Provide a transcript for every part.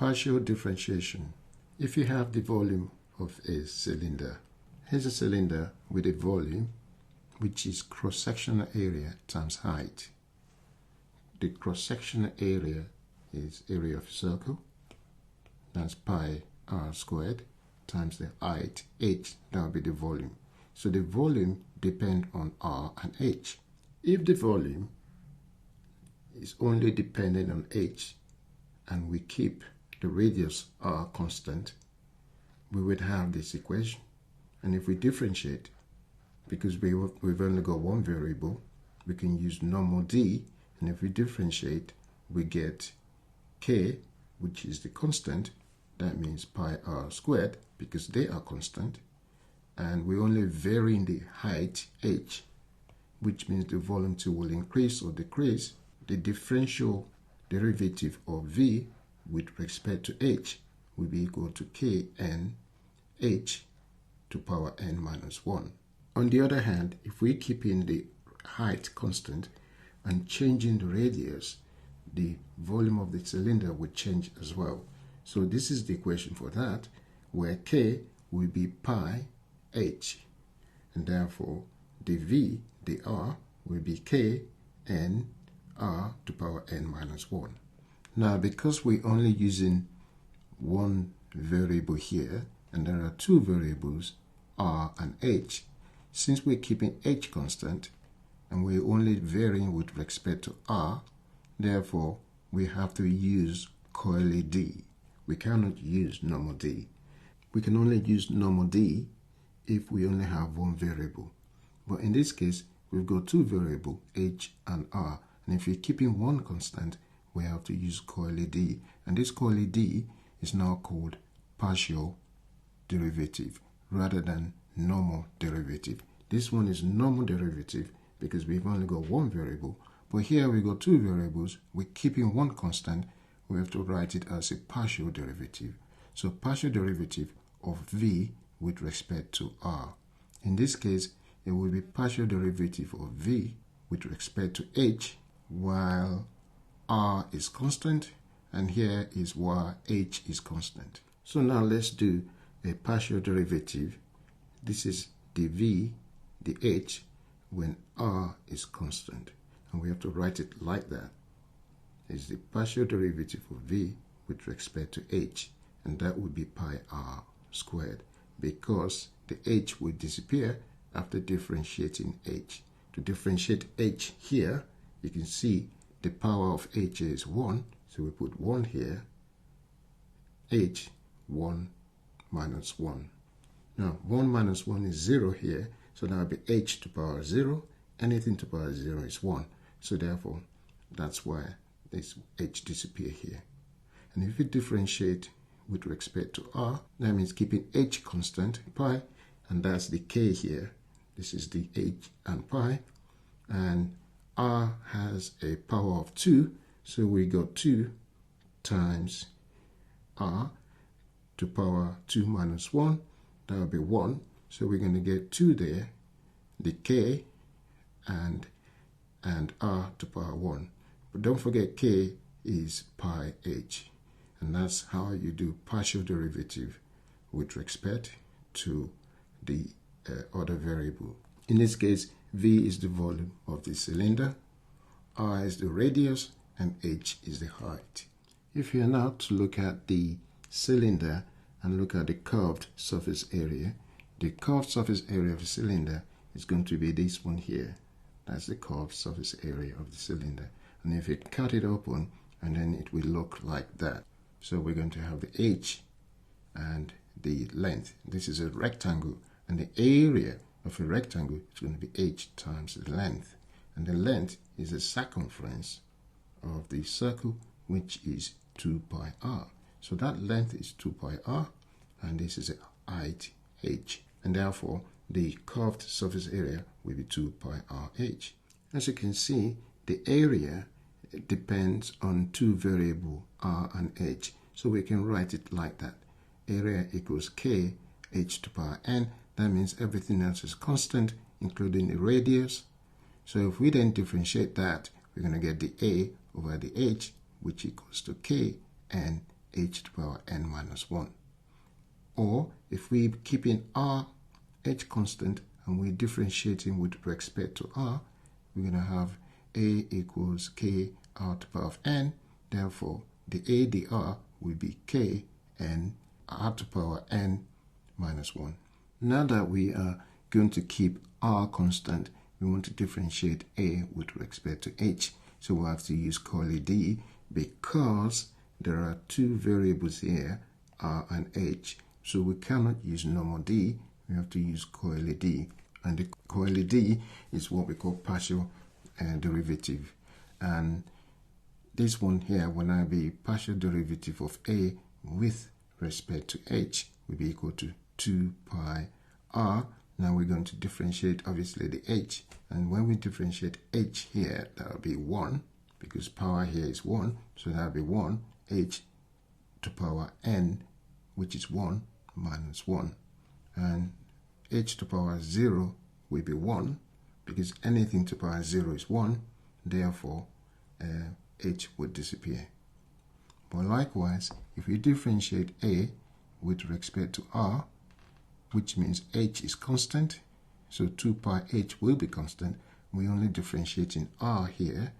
Partial differentiation. If you have the volume of a cylinder, here's a cylinder with a volume which is cross-sectional area times height. The cross-sectional area is area of a circle, that's pi r squared, times the height h, that will be the volume. So the volume depends on r and h. If the volume is only dependent on h and we keep the radius r constant, we would have this equation. And if we differentiate, because we've only got one variable, we can use normal d, and if we differentiate, we get k, which is the constant. That means pi r squared, because they are constant, and we only vary in the height h, which means the volume 2 will increase or decrease. The differential derivative of v with respect to h will be equal to kn h to power n minus 1. On the other hand, if we keep in the height constant and changing the radius, the volume of the cylinder will change as well. So this is the equation for that, where k will be pi h, and therefore the v, the r, will be k n r to power n minus 1. Now, because we're only using one variable here, and there are two variables, r and h, since we're keeping h constant, and we're only varying with respect to r, therefore we have to use coily d. We cannot use normal d. We can only use normal d if we only have one variable. But in this case, we've got two variables, h and r, and if we're keeping one constant, we have to use coily d. And this coily d is now called partial derivative rather than normal derivative. This one is normal derivative because we've only got one variable, but here we got two variables. We're keeping one constant. We have to write it as a partial derivative. So partial derivative of v with respect to r. In this case, it will be partial derivative of v with respect to h, while r is constant, and here is while h is constant. So now let's do a partial derivative. This is the v, the h, when r is constant. And we have to write it like that. It's the partial derivative of v with respect to h, and that would be pi r squared, because the h will disappear after differentiating h. To differentiate h here, you can see the power of h is 1, so we put 1 here, h, 1 minus 1. Now, 1 minus 1 is 0 here, so that will be h to power 0. Anything to power 0 is 1. So therefore, that's why this h disappear here. And if we differentiate with respect to r, that means keeping h constant, pi, and that's the k here. This is the h and pi, and r has a power of 2, so we got 2 times r to power 2 minus 1, that will be 1, so we're going to get 2 there, the k, and r to power 1. But don't forget k is pi h, and that's how you do partial derivative with respect to the other variable. In this case, v is the volume of the cylinder, r is the radius, and h is the height. If you are now to look at the cylinder and look at the curved surface area, the curved surface area of the cylinder is going to be this one here. That's the curved surface area of the cylinder. And if you cut it open, and then it will look like that. So we're going to have the h and the length. This is a rectangle, and the area of a rectangle is going to be h times the length. And the length is the circumference of the circle, which is 2 pi r. So that length is 2 pi r, and this is a height h. And therefore, the curved surface area will be 2 pi r h. As you can see, the area depends on two variables, r and h. So we can write it like that. Area equals k h to power n. That means everything else is constant, including the radius. So if we then differentiate that, we're going to get the a over the h, which equals to k n h to the power n minus 1. Or if we keep in r h constant and we're differentiating with respect to r, we're going to have a equals k r to the power of n. Therefore, the a dr will be k n r to the power n minus 1. Now that we are going to keep r constant, we want to differentiate a with respect to h. So we'll have to use curly d because there are two variables here, r and h. So we cannot use normal d, we have to use curly d. And the curly d is what we call partial derivative. And this one here will now be partial derivative of a with respect to h will be equal to 2 pi r. Now we're going to differentiate obviously the h, and when we differentiate h here, that will be 1 because power here is 1, so that will be 1 h to power n, which is 1 minus 1, and h to power 0 will be 1 because anything to power 0 is 1, therefore h would disappear. But likewise, if we differentiate a with respect to r, which means h is constant, so 2 pi h will be constant. We only differentiating r here,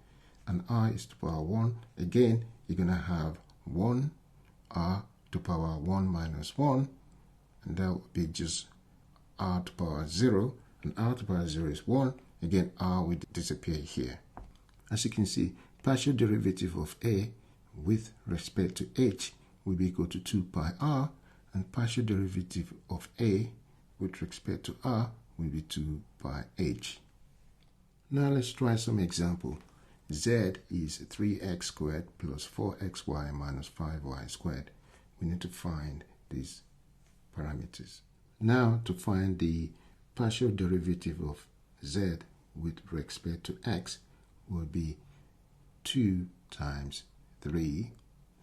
and r is to the power 1. Again, you're going to have 1 r to the power 1 minus 1, and that would be just r to the power 0, and r to the power 0 is 1. Again, r will disappear here. As you can see, partial derivative of a with respect to h will be equal to 2 pi r, and partial derivative of a with respect to r will be 2 pi h. Now let's try some example. Z is 3x squared plus 4xy minus 5y squared. We need to find these parameters. Now to find the partial derivative of z with respect to x will be 2 times 3,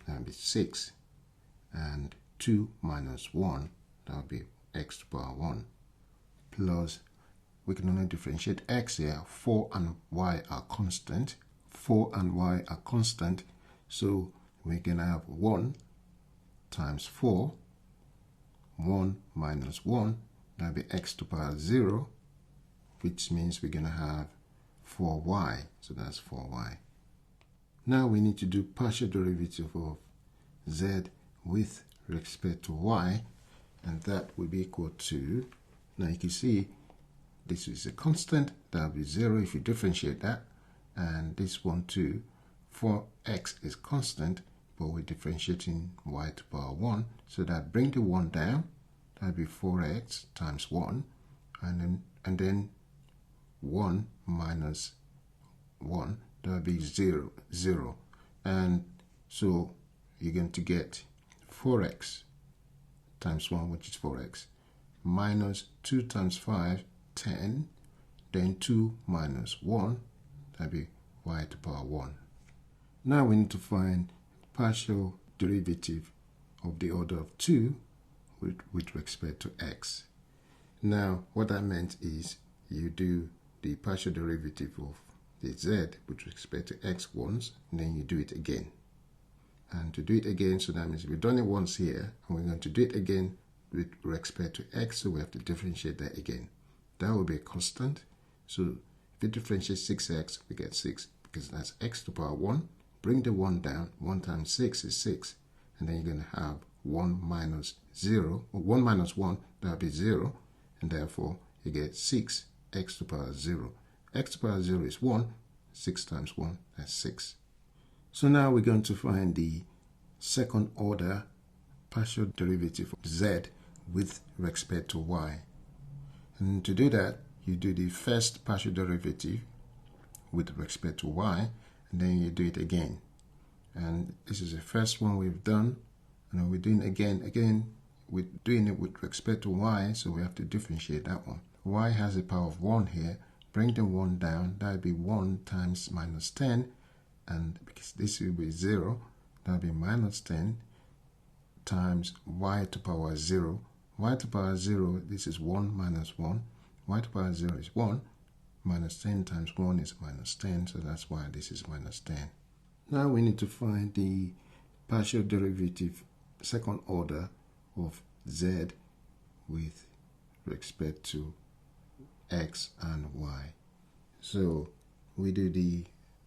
that will be 6, and 2 minus 1, that will be x to the power 1, plus, we can only differentiate x here, 4 and y are constant. 4 and y are constant, so we're going to have 1 times 4, 1 minus 1, that will be x to the power 0, which means we're going to have 4y, so that's 4y. Now we need to do partial derivative of z with respect to y, and that will be equal to, now you can see this is a constant, that will be 0 if you differentiate that, and this one too, 4x is constant, but we're differentiating y to the power 1, so that bring the 1 down, that will be 4x times 1, and then 1 minus 1, that will be 0, 0, and so you're going to get 4x times 1, which is 4x, minus 2 times 5, 10, then 2 minus 1, that will be y to the power 1. Now we need to find partial derivative of the order of 2 with respect to x. Now what that meant is you do the partial derivative of the z with respect to x once, and then you do it again. And to do it again, so that means we've done it once here, and we're going to do it again with respect to x, so we have to differentiate that again. That will be a constant. So if you differentiate 6x, we get 6, because that's x to the power 1. Bring the 1 down. 1 times 6 is 6. And then you're going to have 1 minus 0, or 1 minus 1, that will be 0. And therefore, you get 6, x to the power 0. X to the power 0 is 1. 6 times 1, that's 6. So now we're going to find the second order partial derivative of z with respect to y. And to do that, you do the first partial derivative with respect to y, and then you do it again. And this is the first one we've done, and we're doing again, we're doing it with respect to y, so we have to differentiate that one. Y has a power of 1 here. Bring the 1 down, that would be 1 times minus 10, and because this will be 0, that will be minus 10 times y to the power 0. Y to the power 0, this is 1 minus 1. Y to the power 0 is 1. Minus 10 times 1 is minus 10, so that's why this is minus 10. Now we need to find the partial derivative second order of z with respect to x and y. So we do the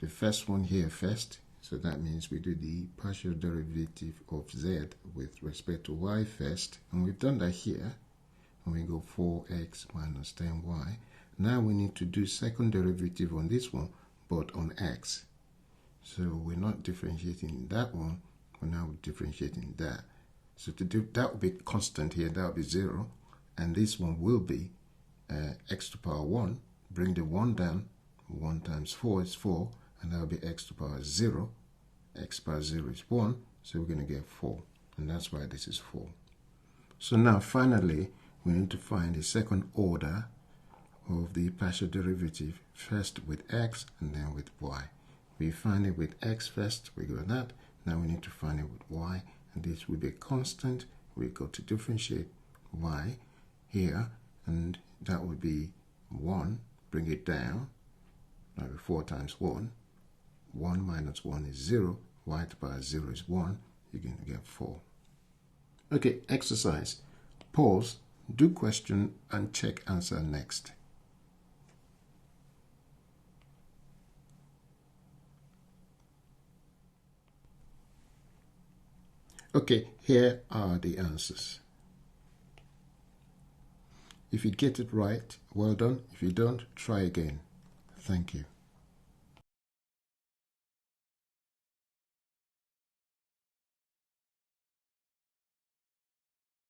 first one here first. So that means we do the partial derivative of z with respect to y first. And we've done that here. And we go 4x minus 10y. Now we need to do second derivative on this one, but on x. So we're not differentiating that one, we're now differentiating that. So to do that will be constant here, that will be 0. And this one will be x to the power 1. Bring the 1 down. 1 times 4 is 4. And that will be x to the power 0. X power 0 is 1. So we're going to get 4. And that's why this is 4. So now finally, we need to find the second order of the partial derivative, first with x and then with y. We find it with x first, we got that. Now we need to find it with y, and this will be a constant. We go to differentiate y here, and that would be 1. Bring it down. That will be 4 times 1. 1 minus 1 is 0. Y to the power 0 is 1. You're going to get 4. Okay, exercise. Pause, do question, and check answer next. Okay, here are the answers. If you get it right, well done. If you don't, try again. Thank you.